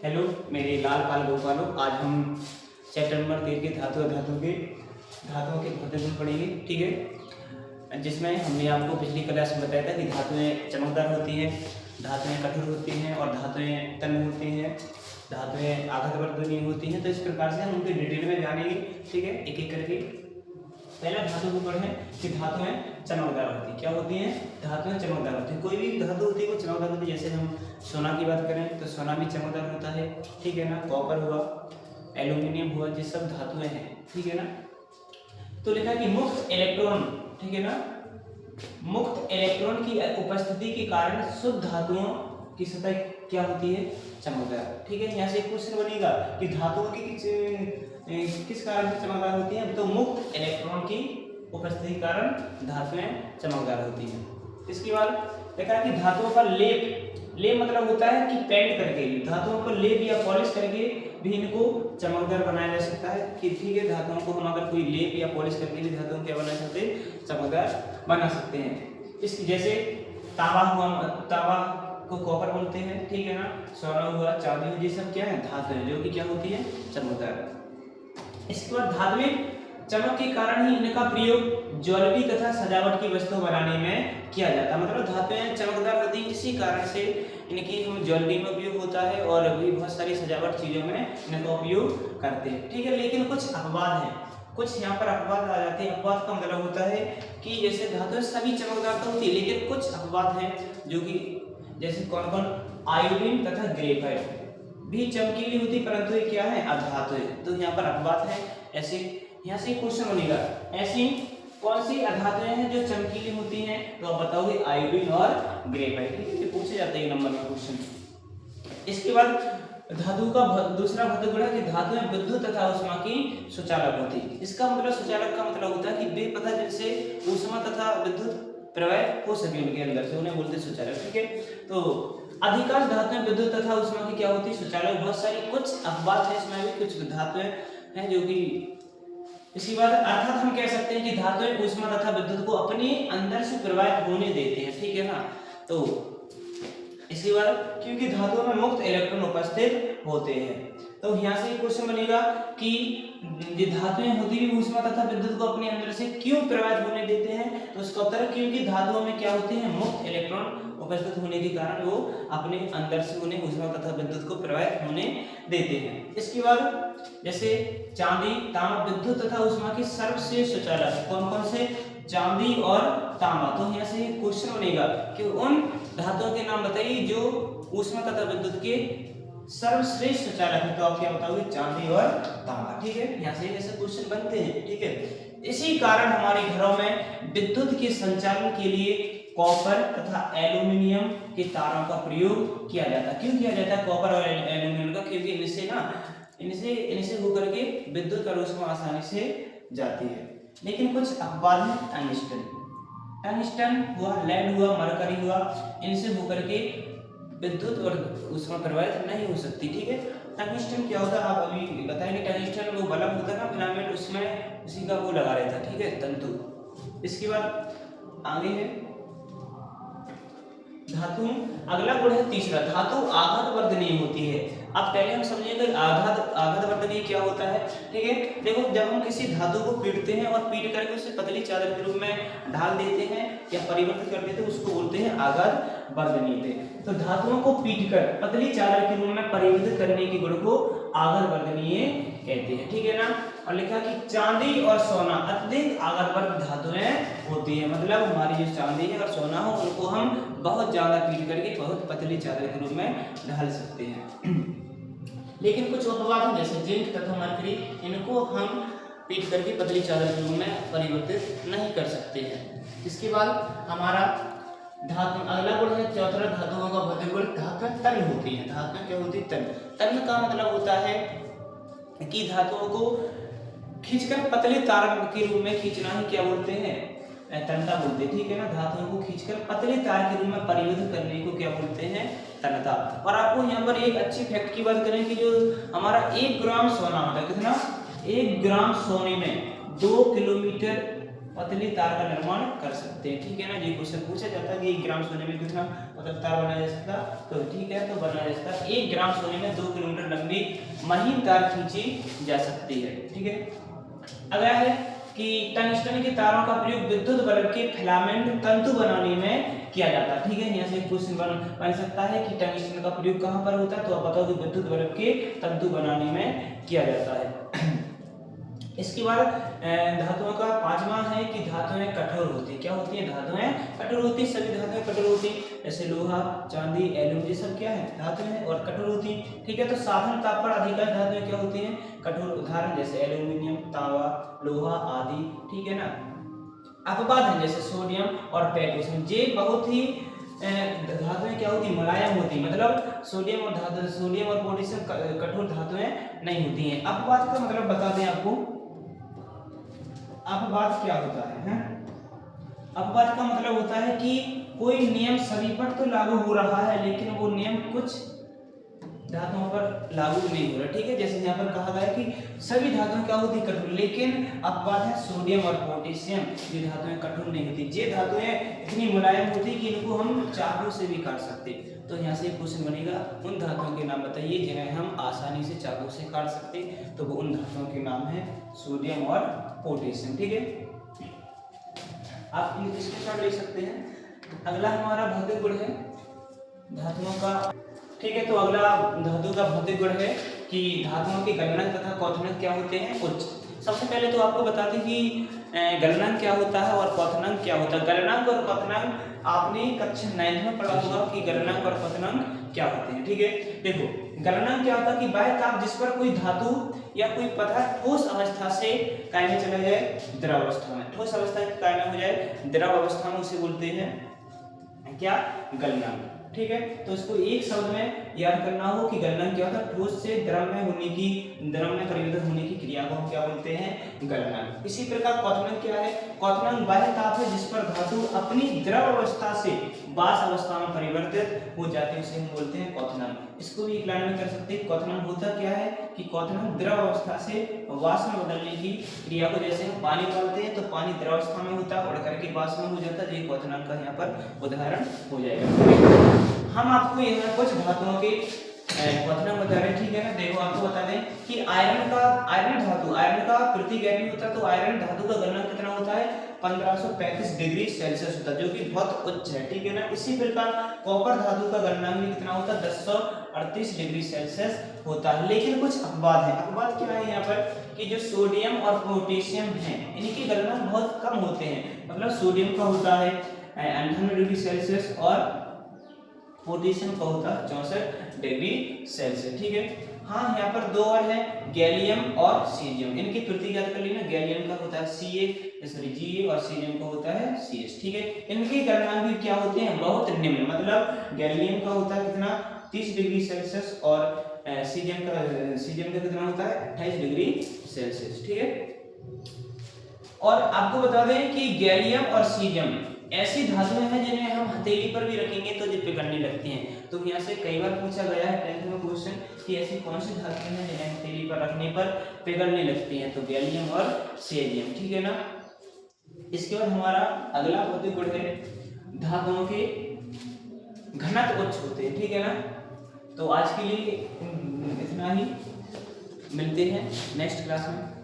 Hello मेरे लाल पाल गोपालों। आज हम चैप्टर नंबर 3 के धातुओं के भौतिक गुण पढ़ेंगे। ठीक है, जिसमें हमने आपको पिछली क्लास में बताया था कि धातुएं चमकदार होती हैं, धातुएं कठोर होती हैं और धातुएं तन्य होती हैं, धातुएं आघातवर्धनीय होती हैं। तो इस प्रकार से हम उनके डिटेल में जानेंगे। ठीक है, एक एक करके। पहला धातु को पढ़ें कि धातुएं चमकदार होती हैं। क्या होती हैं? धातुएं चमकदार होती हैं। कोई भी धातु होती है वो चमकदार होती है। जैसे हम सोना की बात करें तो सोना भी चमकदार होता है। ठीक है ना, कॉपर हुआ, एल्यूमिनियम हुआ, ये सब धातुएं हैं। ठीक है ना। तो लिखा कि मुक्त इलेक्ट्रॉन, ठीक है ना, मुक्त इलेक्ट्रॉन की उपस्थिति के कारण शुद्ध धातुओं की सतह क्या होती है? चमकदार। ठीक है, यहाँ से एक क्वेश्चन बनेगा कि धातुओं की किस कारण से चमकदार होती हैं? तो मुक्त इलेक्ट्रॉन की उपस्थिति के कारण धातुएं चमकदार होती हैं। इसके बाद देखा कि धातुओं का लेप मतलब होता है कि पेंट करके, धातुओं पर लेप या पॉलिश करके भी इनको चमकदार बनाया जा सकता है। कि ठीक है, धातुओं को हम अगर कोई लेप या पॉलिश करके भी धातुओं क्या बना सकते हैं? चमकदार बना सकते हैं। इसकी जैसे तांबा हुआ, तांबा को कॉपर बोलते हैं। ठीक है ना, सोना हुआ, चांदी हुआ, ये सब क्या है? धातु है जो कि क्या होती है? चमकदार। इसके बाद धातुएं चमक के कारण ही इनका प्रयोग ज्वेलरी तथा सजावट की वस्तु बनाने में किया जाता है। मतलब धातुएं चमकदार होती है, इसी कारण से इनकी हम ज्वेलरी में उपयोग होता है और भी बहुत सारी सजावट चीजों में इनका उपयोग करते हैं। ठीक है, लेकिन कुछ अपवाद हैं, कुछ यहाँ पर अपवाद आ जाते हैं। अपवाद का मतलब होता है कि जैसे धातुएं सभी चमकदार तो होती है, लेकिन कुछ अपवाद हैं जो कि जैसे कौन कौन? आयोडीन तथा ग्रेफाइट भी चमकीली होती, परंतु ये क्या है? अधातु है। तो यहाँ पर अपवाद है। ऐसे यहाँ से क्वेश्चन बनेगा, ऐसी कौन सी अधातुएं हैं जो चमकीली होती हैं? तो आप बताओगे आयोडीन और ग्रेफाइट। ठीक है, ये पूछे जाते हैं नंबर में क्वेश्चन। इसके बाद धातु का दूसरा भौतिक गुण है कि धातुएं विद्युत तथा ऊष्मा की सुचालक होती है। इसका मतलब सुचालक का मतलब होता है कि बेपता जिनसे ऊष्मा तथा विद्युत प्रवाह हो सके उनके अंदर से, उन्हें बोलते हैं सुचालक। ठीक है, तो अधिकांश धातुएं विद्युत तथा ऊष्मा की क्या होती है? सुचालक। बहुत सारी कुछ अपवाद है इसमें भी, कुछ धातुएं हैं जो कि इसी बात अर्थात हम कह सकते हैं कि धातुएं ऊष्मा तथा विद्युत को अपने अंदर से प्रवाहित होने देते हैं। ठीक है ना, तो इसी बात क्योंकि धातुओं में मुक्त इलेक्ट्रॉन उपस्थित होते हैं। तो यहाँ से क्वेश्चन बनेगा कि ये धातुएं होती भी ऊष्मा तथा विद्युत को अपने अंदर से क्यों प्रवाहित होने देते हैं? तो इसका उत्तर है क्योंकि धातुओं में क्या होते हैं? मुक्त इलेक्ट्रॉन उपस्थित होने के कारण वो अपने अंदर से उन्हें ऊष्मा तथा विद्युत को प्रवाहित होने देते हैं। इसके बाद जैसे चांदी, तांबा विद्युत तथा ऊष्मा के सर्वश्रेष्ठ सुचालक कौन कौन से? चांदी और तांबा। तो यहाँ से क्वेश्चन बनेगा कि उन धातुओं के नाम बताइए जो ऊष्मा तथा विद्युत के सर्वश्रेष्ठ सुचालक है। तो आप क्या बताओगे? चांदी और तांबा। ठीक है, यहाँ से ऐसे क्वेश्चन बनते हैं। ठीक है, इसी कारण हमारे घरों में विद्युत के संचालन के लिए कॉपर तथा एल्यूमिनियम के तारों का प्रयोग किया जाता है। क्यों किया जाता है कॉपर और एल्यूमिनियम का? क्योंकि इनसे होकर के विद्युत और ऊष्मा आसानी से जाती है। लेकिन कुछ अपवाद है। टंगस्टन हुआ, लेड हुआ, मरकरी हुआ, इनसे होकर के विद्युत और ऊष्मा प्रवाहित नहीं हो सकती। ठीक है, टंगस्टन क्या होता है आप अभी बताएंगे। टंगस्टन वो बल्ब होता है ना, फिलामेंट, उसमें उसी का वो लगा रहता है। ठीक है, तंतु। इसके बाद आगे है धातु। अगला गुण है तीसरा, धातु आघातवर्धनीय होती है। अब पहले हम समझेंगे आघातवर्धनीय क्या होता है। ठीक है, देखो जब हम किसी धातु को पीटते हैं और पीट करके उसे पतली चादर के रूप में ढाल देते हैं या परिवर्तित कर देते हैं, उसको बोलते हैं आघातवर्धनीय। तो धातुओं को पीटकर पतली चादर के रूप में परिवर्तित करने के गुण को आघातवर्धनीय कहते हैं। ठीक है ना। और लिखा कि चांदी और सोना अत्यधिक आघातवर्ध धातुएं होती है। मतलब हमारी जो चांदी है और सोना हो उनको हम बहुत ज्यादा पीट करके बहुत पतली चादर के रूप में ढाल सकते हैं। लेकिन कुछ अपवाद हैं, जैसे जिंक तथा मरकरी, इनको हम पीट करके पतली चादर के रूप में परिवर्तित नहीं कर सकते हैं। इसके बाद हमारा धातु अगला गुण है चौथा, धातुओं का भौतिक गुण। धातुएं तन्य होती हैं। धातुएं क्या होती है? तन्य। तन्य का मतलब होता है कि धातुओं को खींचकर पतले तार के रूप में खींचना ही क्या बोलते हैं? तन्यता बोलते हैं। ठीक है ना, धातुओं को खींचकर पतले तार के रूप में परिवर्तित करने को क्या बोलते हैं? तन्यता। और आपको यहाँ पर एक अच्छी फैक्ट की बात करें कि जो हमारा 1 ग्राम सोना होता है, कितना? 1 ग्राम सोने में 2 किलोमीटर पतली तार का निर्माण कर सकते हैं, ठीक है ना। ये क्वेश्चन पूछा जाता है कि 1 ग्राम सोने में कितना मतलब तार बनाया जा सकता, तो ठीक है, तो बनाया जा सकता 1 ग्राम सोने में 2 किलोमीटर लंबी महीन तार खींची जा सकती है, ठीक है। अगला है कि टंगस्टन के तारों का प्रयोग विद्युत बल्ब के फिलामेंट तंतु बनाने में किया जाता है, ठीक है। यहाँ से क्वेश्चन बन सकता है कि टंगस्टन का प्रयोग कहाँ पर होता है, तो आप बताओ कि विद्युत बल्ब के तंतु बनाने में किया जाता है। इसके बाद धातुओं का 5वां है कि धातुएं कठोर होती है। क्या होती है? धातुएं कठोर होती है। सभी धातुएं कठोर होती है, जैसे लोहा, चांदी, एल्यूमीनियम, ये सब क्या है? धातुएं और कठोर होती है, ठीक है। तो साधारण ताप पर अधिकांश धातुएं क्या होती हैं? कठोर। उदाहरण जैसे एल्यूमिनियम, तांबा, लोहा आदि, ठीक है ना। अपवाद है जैसे सोडियम और पोटेशियम, ये बहुत ही धातुएं क्या होती है? मुलायम होती है, मतलब सोडियम और पोटेशियम कठोर धातुएं नहीं होती हैं। अपवाद का मतलब बता दें आपको, अपवाद क्या होता है? अपवाद का मतलब होता है कि कोई नियम सभी पर तो लागू हो रहा है, लेकिन वो नियम कुछ धातुओं पर लागू नहीं हो रहा, ठीक है। जैसे यहाँ पर कहा गया है कि सभी धातुएं क्या होती कठोर, लेकिन अपवाद है सोडियम और पोटेशियम, ये धातुएं कठोर नहीं होती। ये धातुएं इतनी मुलायम होती कि इनको हम चाकू से भी काट सकते। तो यहाँ से क्वेश्चन बनेगा, उन धातुओं के नाम बताइए जिन्हें हम आसानी से चाकू से काट सकते, तो वो उन धातुओं के नाम है सोडियम और पोटेशियम, ठीक है। आप इसके साथ ले सकते हैं। अगला हमारा भौतिक गुण है धातुओं का, ठीक है। तो अगला धातु का भौतिक गुण है कि धातुओं के गलनांक तथा क्वथनांक क्या होते हैं? उच्च। सबसे पहले तो आपको बता दें कि गलनांक क्या होता है और क्वथनांक क्या होता है। गलनांक और क्वथनांक आपने कक्षा 9 में पढ़ा होगा कि गलनांक और क्वथनांक क्या होते हैं, ठीक है। देखो, गलनांक क्या होता है कि वह ताप जिस पर कोई धातु या कोई पदार्थ ठोस अवस्था से काय में चला जाए द्रव अवस्था में, ठोस अवस्था से काय में हो जाए द्रव अवस्था में, उसे बोलते हैं क्या? गलनांक, ठीक है। तो इसको एक शब्द में याद करना हो कि गलनांक क्या होता है? ठोस से द्रव में परिवर्तन होने की क्रिया को हम क्या बोलते हैं? गलनांक। इसी प्रकार क्वथनांक क्या है? क्वथनांक वह ताप है जिस पर धातु अपनी द्रव अवस्था से वाष्प अवस्था में परिवर्तित हो जाती है, उसे हम बोलते हैं क्वथनांक। इसको भी एक लाइन में कर सकते हैं। क्वथनांक होता क्या है कि क्वथनांक द्रव अवस्था से वाष्प में बदलने की क्रिया को, जैसे हम पानी उबालते हैं तो पानी द्रव अवस्था में होता है, उड़ करके वाष्प में हो जाता है, ये क्वथनांक का यहाँ पर उदाहरण हो जाएगा। हम आपको यहाँ कुछ धातुओं के क्वथनांक बता रहे हैं, ठीक है ना। देखो, आपको बता दें कि आयरन का प्रति गैलन होता है, तो आयरन धातु का गलनांक कितना होता है? 1535 डिग्री सेल्सियस होता है, जो कि बहुत उच्च है, ठीक है ना। इसी प्रकार कॉपर धातु का गलनांक भी कितना होता है? 1038 डिग्री सेल्सियस होता है। लेकिन कुछ अपवाद है। अपवाद क्या है यहाँ पर कि जो सोडियम और पोटेशियम है, इनके गलनांक बहुत कम होते हैं। मतलब सोडियम का होता है 98 डिग्री सेल्सियस और पोटेशियम का होता है 64 डिग्री सेल्सियस, ठीक है। हाँ, यहाँ पर दो और है, गैलियम और सीजियम। इनकी प्रतीक याद कर लेना। गैलियम का होता है Ga और सीजियम का होता है Cs, ठीक है। इनके गलनांक भी क्या होते हैं? बहुत निम्न। मतलब गैलियम का होता है कितना? 30 डिग्री सेल्सियस और सीजियम का कितना होता है? 28 डिग्री सेल्सियस, ठीक है। और आपको बता दें कि गैलियम और सीजियम ऐसी धातुएं हैं जिन्हें हम हथेली पर भी रखेंगे तो ये पिघलने लगती हैं। तो यहाँ से कई बार पूछा गया है 10th में क्वेश्चन कि ऐसी कौन सी धातुएं हैं जिन्हें हथेली पर रखने पर पिघलने लगती हैं, तो गैलियम और सीजियम, ठीक है ना। इसके बाद हमारा अगला भौतिक गुण है धातुओं के घनत्व उच्च होते हैं, ठीक है ना। तो आज के लिए इतना ही, मिलते हैं नेक्स्ट क्लास में।